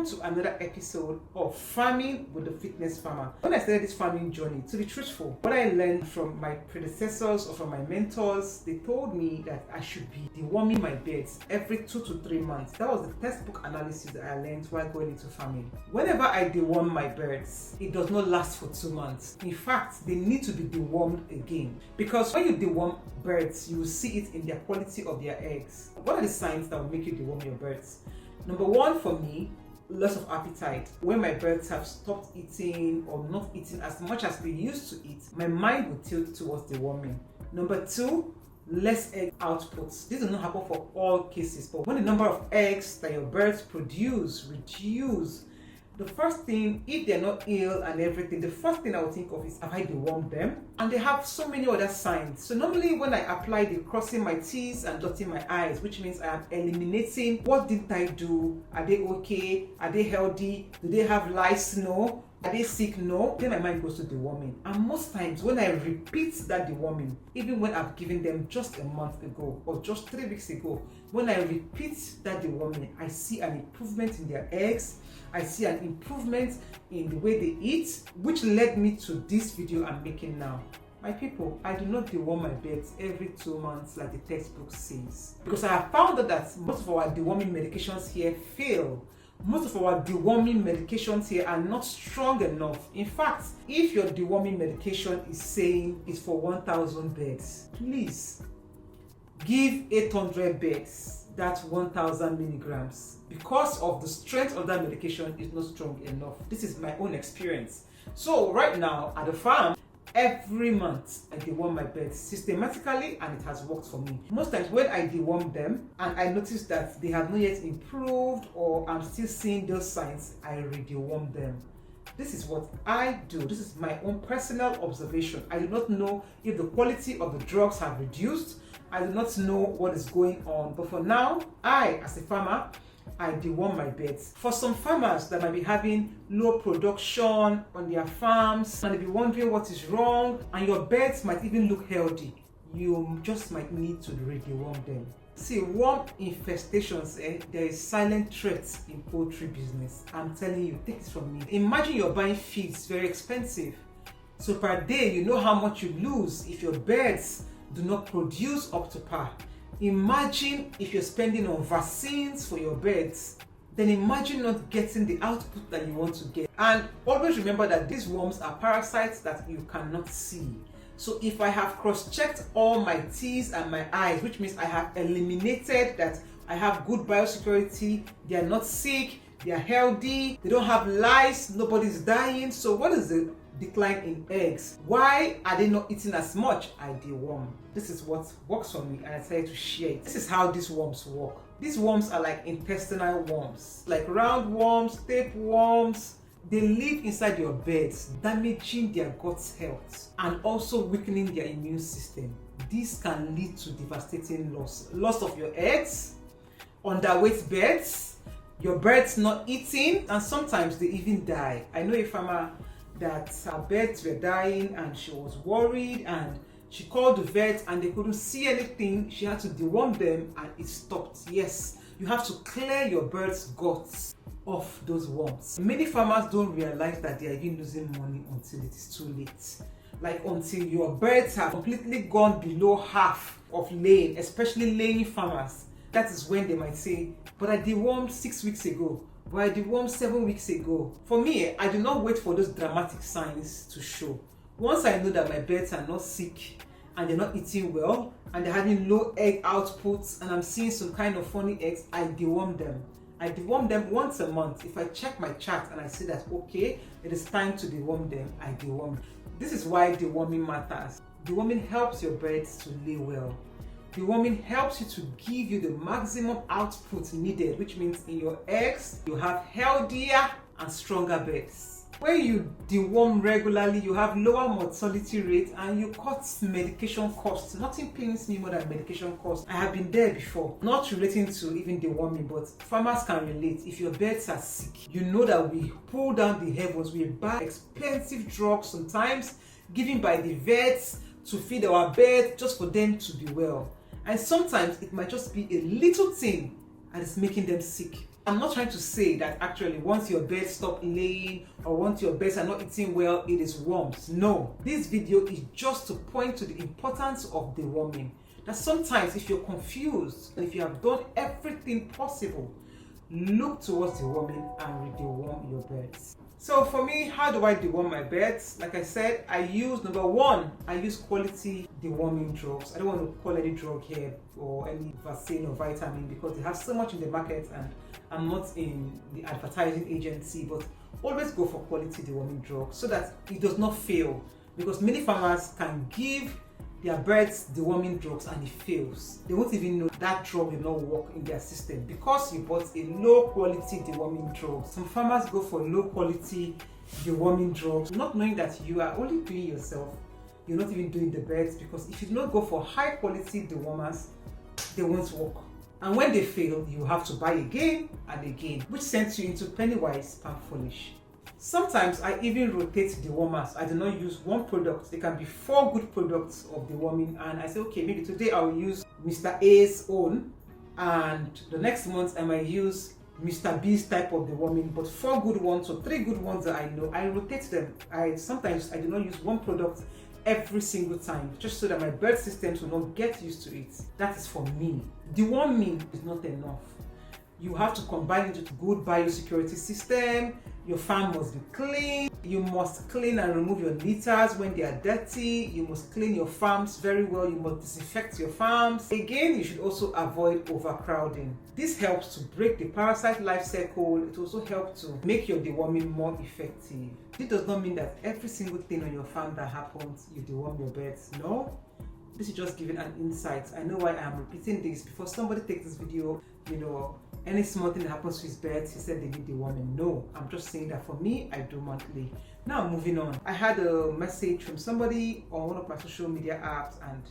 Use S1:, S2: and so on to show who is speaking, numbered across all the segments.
S1: to another episode of Farming with the Fitness Farmer. When I started this farming journey, to be truthful, what I learned from my predecessors or from my mentors, they told me that I should be deworming my beds every 2 to 3 months. That was the textbook analysis that I learned while going into farming. Whenever I deworm my birds, it does not last for 2 months. In fact, they need to be dewormed again, because when you deworm birds, you will see it in their quality of their eggs. What are the signs that will make you deworm your birds? Number one for me, loss of appetite. When my birds have stopped eating or not eating as much as they used to eat, my mind will tilt towards deworming. Number two, less egg outputs. This does not happen for all cases, but when the number of eggs that your birds produce reduce, the first thing, if they're not ill and everything, the first thing I would think of is, have I dewormed them? And they have so many other signs. So normally when I apply the crossing my T's and dotting my I's, which means I am eliminating what didn't I do? Are they okay? Are they healthy? Do they have lice? No. Are they sick? No. Then my mind goes to deworming. And most times when I repeat that deworming, even when I've given them just a month ago or just 3 weeks ago, when I repeat that deworming, I see an improvement in their eggs. I see an improvement in the way they eat, which led me to this video I'm making now. My people, I do not deworm my beds every 2 months like the textbook says, because I have found out that most of our deworming medications here fail. Most of our deworming medications here are not strong enough. In fact, if your deworming medication is saying it's for 1,000 beds, please give 800 beds. That's 1,000 milligrams, because of the strength of that medication is not strong enough. This is my own experience. So right now at the farm, every month I deworm my birds systematically, and it has worked for me. Most times when I deworm them and I notice that they have not yet improved or I'm still seeing those signs, I re-deworm them. This is what I do. This is my own personal observation. I do not know if the quality of the drugs have reduced. I do not know what is going on. But for now, I, as a farmer, I deworm my beds. For some farmers that might be having low production on their farms, and they be wondering what is wrong, and your beds might even look healthy, you just might need to re-deworm them. See, worm infestations, there is silent threats in poultry business. I'm telling you, take this from me. Imagine you're buying feeds, very expensive. So per day, you know how much you lose if your birds do not produce up to par. Imagine if you're spending on vaccines for your birds, then imagine not getting the output that you want to get. And always remember that these worms are parasites that you cannot see. So if I have cross-checked all my T's and my I's, which means I have eliminated that I have good biosecurity, they are not sick, they are healthy, they don't have lice, nobody's dying. So what is the decline in eggs? Why are they not eating as much? I deworm. This is what works for me, and I decided to share it. This is how these worms work. These worms are like intestinal worms, like roundworms, tapeworms. They live inside your beds, damaging their gut's health and also weakening their immune system. This can lead to devastating loss of your eggs, underweight birds, your birds not eating, and sometimes they even die. I know a farmer that her birds were dying and she was worried, and she called the vet and they couldn't see anything. She had to deworm them and it stopped. Yes, you have to clear your bird's guts of those worms. Many farmers don't realize that they are even losing money until it is too late. Like until your birds have completely gone below half of laying, especially laying farmers. That is when they might say, but I dewormed 6 weeks ago, but I dewormed 7 weeks ago. For me, I do not wait for those dramatic signs to show. Once I know that my birds are not sick and they're not eating well and they're having low egg outputs and I'm seeing some kind of funny eggs, I deworm them. I deworm them once a month. If I check my chart and I see that, okay, it is time to deworm them, I deworm. This is why deworming matters. Deworming helps your birds to lay well. Deworming helps you to give you the maximum output needed, which means in your eggs, you have healthier and stronger birds. When you deworm regularly, you have lower mortality rate and you cut medication costs. Nothing pains me more than medication costs. I have been there before, not relating to even deworming, but farmers can relate. If your birds are sick, you know that we pull down the heavens. We buy expensive drugs sometimes, given by the vets to feed our birds just for them to be well. And sometimes it might just be a little thing and it's making them sick. I'm not trying to say that actually once your birds stop laying or once your birds are not eating well, it is worms. No, this video is just to point to the importance of deworming. That sometimes if you're confused and if you have done everything possible, look towards deworming and re-deworm your birds. So for me, how do I deworm my birds? Like I said, I use number one, I use quality deworming drugs. I don't want to call any drug here or any vaccine or vitamin because they have so much in the market and I'm not in the advertising agency, but always go for quality deworming drugs so that it does not fail, because many farmers can give their birds deworming drugs and it fails. They won't even know that drug will not work in their system because you bought a low quality deworming drug. Some farmers go for low quality deworming drugs, not knowing that you are only doing yourself. You're not even doing the birds, because if you do not go for high quality dewormers, they won't work. And when they fail, you have to buy again and again, which sends you into penny wise, pound foolish. Sometimes I even rotate dewormers. I do not use one product. There can be 4 good products of deworming, and I say, okay, maybe today I will use Mr. A's own, and the next month I might use Mr. B's type of deworming, but 4 good ones or 3 good ones that I know, I rotate them. Sometimes I do not use one product every single time, just so that my bird systems will not get used to it. That is for me. Deworming is not enough. You have to combine it with good biosecurity system. Your farm must be clean. You must clean and remove your litters when they are dirty. You must clean your farms very well. You must disinfect your farms. Again, you should also avoid overcrowding. This helps to break the parasite life cycle. It also helps to make your deworming more effective. It does not mean that every single thing on your farm that happens, you deworm your birds. No. This is just giving an insight. I know why I am repeating this, before somebody takes this video, any small thing that happens to his birds, he said they need deworming. No, I'm just saying that for me, I do monthly. Now moving on. I had a message from somebody on one of my social media apps, and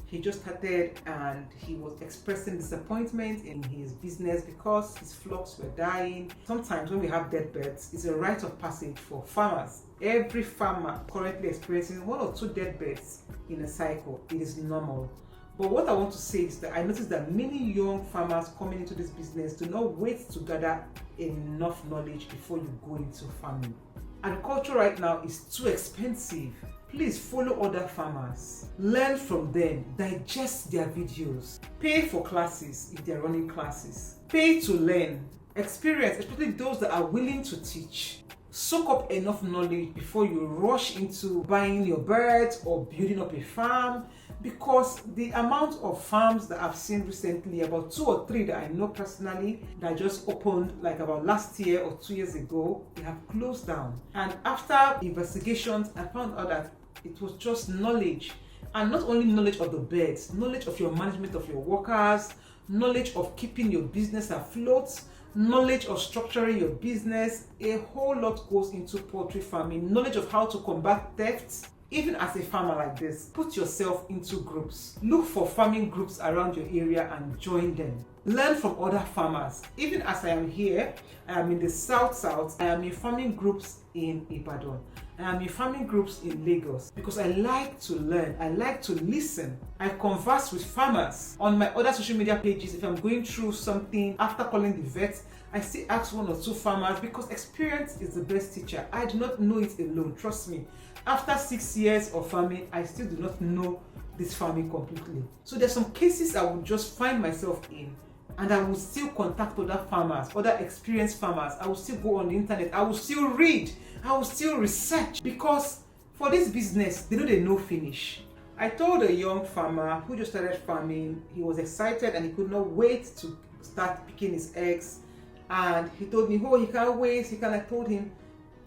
S1: he just started and he was expressing disappointment in his business because his flocks were dying. Sometimes when we have dead birds, it's a rite of passage for farmers. Every farmer currently experiencing 1 or 2 dead birds in a cycle. It is normal. But what I want to say is that I noticed that many young farmers coming into this business do not wait to gather enough knowledge before you go into farming. Agriculture right now is too expensive. Please follow other farmers, learn from them, digest their videos, pay for classes if they're running classes, pay to learn, experience, especially those that are willing to teach. Soak up enough knowledge before you rush into buying your birds or building up a farm, because the amount of farms that I've seen recently, about 2 or 3 that I know personally, that just opened like about last year or 2 years ago, they have closed down. And after investigations, I found out that it was just knowledge, and not only knowledge of the birds, knowledge of your management of your workers, knowledge of keeping your business afloat, knowledge of structuring your business. A whole lot goes into poultry farming. Knowledge of how to combat theft. Even as a farmer like this, put yourself into groups. Look for farming groups around your area and join them. Learn from other farmers. Even as I am here, I am in the South, I am in farming groups in Ibadan. I am in farming groups in Lagos, because I like to learn, I like to listen. I converse with farmers. On my other social media pages, if I'm going through something after calling the vet, I still ask 1 or 2 farmers, because experience is the best teacher. I do not know it alone, trust me. After 6 years of farming, I still do not know this farming completely. So there's some cases I would just find myself in, and I will still contact other farmers, other experienced farmers. I will still go on the internet. I will still read. I will still research, because for this business, they know finish. I told a young farmer who just started farming, he was excited and he could not wait to start picking his eggs. And he told me, oh, he can't wait. I told him,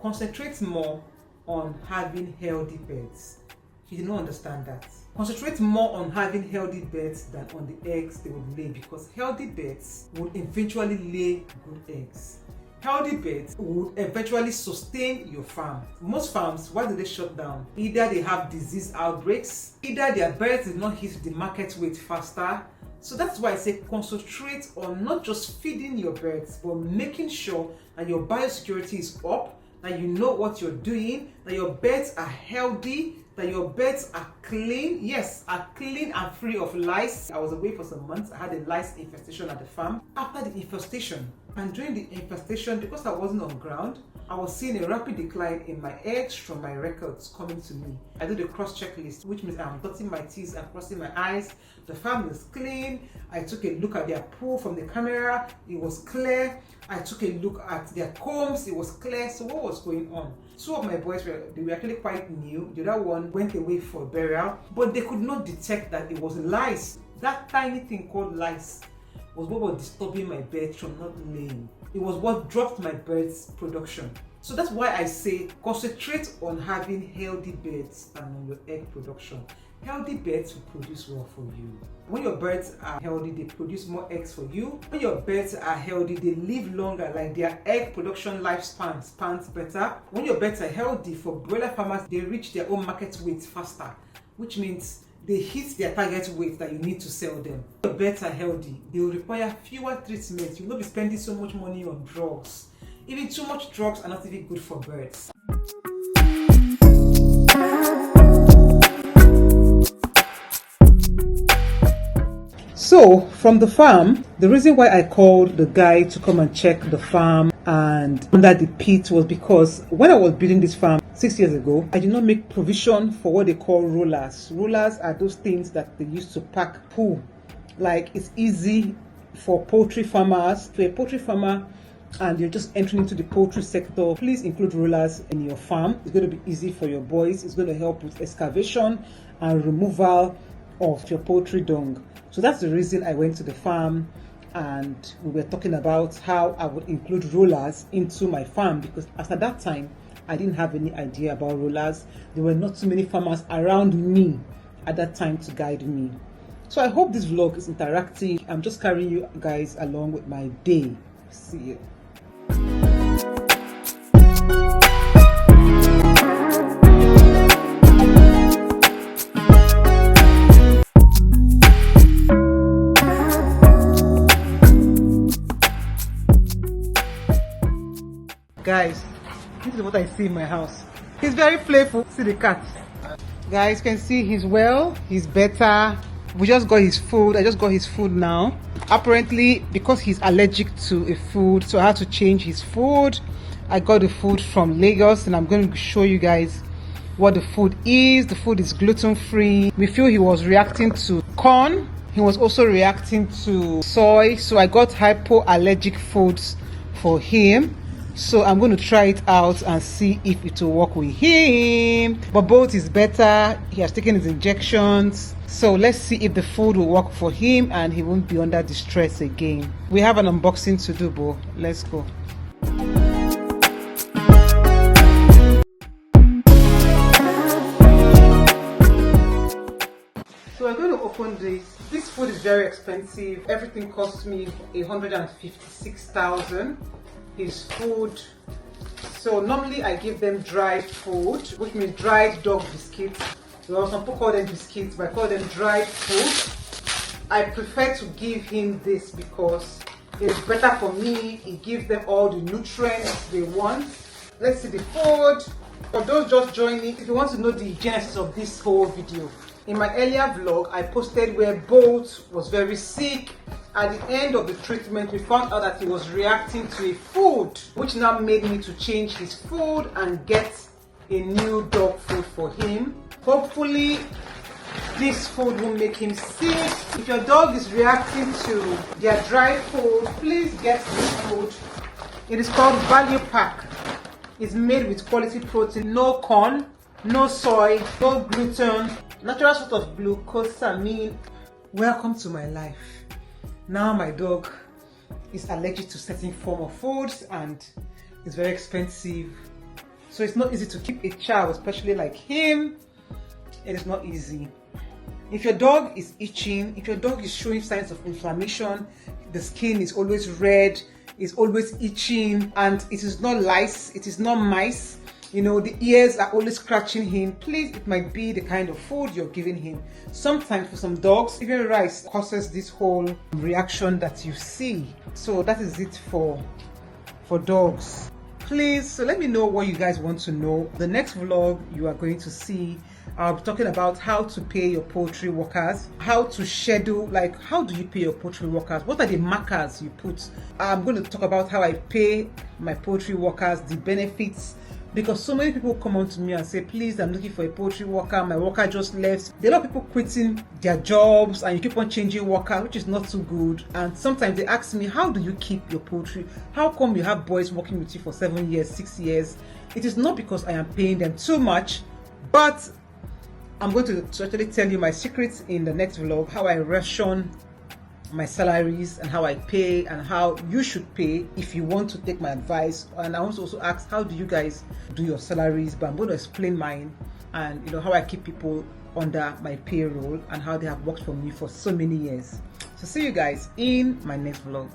S1: concentrate more on having healthy birds. He did not understand that. Concentrate more on having healthy birds than on the eggs they would lay, because healthy birds would eventually lay good eggs. Healthy birds would eventually sustain your farm. Most farms, why do they shut down? Either they have disease outbreaks, either their birds did not hit the market weight faster. So that's why I say concentrate on not just feeding your birds, but making sure that your biosecurity is up, that you know what you're doing, that your birds are healthy, that your birds are clean, yes, are clean and free of lice. I was away for some months. I had a lice infestation at the farm. After the infestation and during the infestation, because I wasn't on ground, I was seeing a rapid decline in my eggs from my records coming to me. I do the cross checklist, which means I'm dotting my T's and crossing my I's. The farm is clean. I took a look at their poo from the camera. It was clear. I took a look at their combs. It was clear. So what was going on? Two of my boys were actually quite new. The other one went away for burial, but they could not detect that it was lice. That tiny thing called lice was what was disturbing my birds from not laying. It was what dropped my birds' production. So that's why I say concentrate on having healthy birds and on your egg production. Healthy birds will produce well for you. When your birds are healthy, they produce more eggs for you. When your birds are healthy, they live longer, like their egg production lifespan spans better. When your birds are healthy, for broiler farmers, they reach their own market weight faster, which means they hit their target weight that you need to sell them. If your birds are healthy, they will require fewer treatments. You will not be spending so much money on drugs. Even too much drugs are not even good for birds. So from the farm, the reason why I called the guy to come and check the farm and under the pit was because when I was building this farm 6 years ago, I did not make provision for what they call rollers. Rollers are those things that they use to pack poo. Like, it's easy for poultry farmers. For a poultry farmer and you're just entering into the poultry sector, please include rollers in your farm. It's going to be easy for your boys. It's going to help with excavation and removal of your poultry dung. So that's the reason I went to the farm and we were talking about how I would include rollers into my farm, because as at that time I didn't have any idea about rollers. There were not too many farmers around me at that time to guide me. So I hope this vlog is interactive. I'm just carrying you guys along with my day. See you. Guys, this is what I see in my house. He's very playful. See the cat. Guys, you can see he's well, he's better. We just got his food. I just got his food now. Apparently, because he's allergic to a food, so I had to change his food. I got the food from Lagos and I'm going to show you guys what the food is. The food is gluten-free. We feel he was reacting to corn. He was also reacting to soy. So I got hypoallergic foods for him. So I'm going to try it out and see if it will work with him. But both is better. He has taken his injections. So let's see if the food will work for him and he won't be under distress again. We have an unboxing to do, Bo. Let's go. So we're going to open this. This food is very expensive. Everything cost me 156,000. His food. So normally I give them dried food, which means dried dog biscuits. Well, some people call them biscuits, but I call them dried food. I prefer to give him this because it's better for me. It gives them all the nutrients they want. Let's see the food. For those just joining, if you want to know the genesis of this whole video, in my earlier vlog I posted where Bolt was very sick. At the end of the treatment, we found out that he was reacting to a food, which now made me to change his food and get a new dog food for him. Hopefully, this food will make him sick. If your dog is reacting to their dry food, please get this food. It is called Value Pack. It's made with quality protein, no corn, no soy, no gluten, natural sort of glucosamine. Welcome to my life. Now my dog is allergic to certain form of foods and it's very expensive. So it's not easy to keep a child, especially like him. It is not easy. If your dog is itching, if your dog is showing signs of inflammation, the skin is always red, is always itching, and it is not lice, it is not mice, you know, the ears are always scratching him, please, it might be the kind of food you're giving him. Sometimes for some dogs, even rice causes this whole reaction that you see. So that is it for dogs. Please, so let me know what you guys want to know. The next vlog you are going to see, I'll be talking about how to pay your poultry workers, how to schedule, like how do you pay your poultry workers, what are the markers you put. I'm going to talk about how I pay my poultry workers, the benefits, because so many people come on to me and say, please, I'm looking for a poultry worker, my worker just left. There are a lot of people quitting their jobs and you keep on changing worker, which is not too good. And sometimes they ask me, how do you keep your poultry? How come you have boys working with you for 7 years, 6 years? It is not because I am paying them too much, but I'm going to actually tell you my secrets in the next vlog, how I ration my salaries and how I pay and how you should pay if you want to take my advice. And I want to also ask, how do you guys do your salaries? But I'm going to explain mine and how I keep people under my payroll and how they have worked for me for so many years. So see you guys in my next vlog.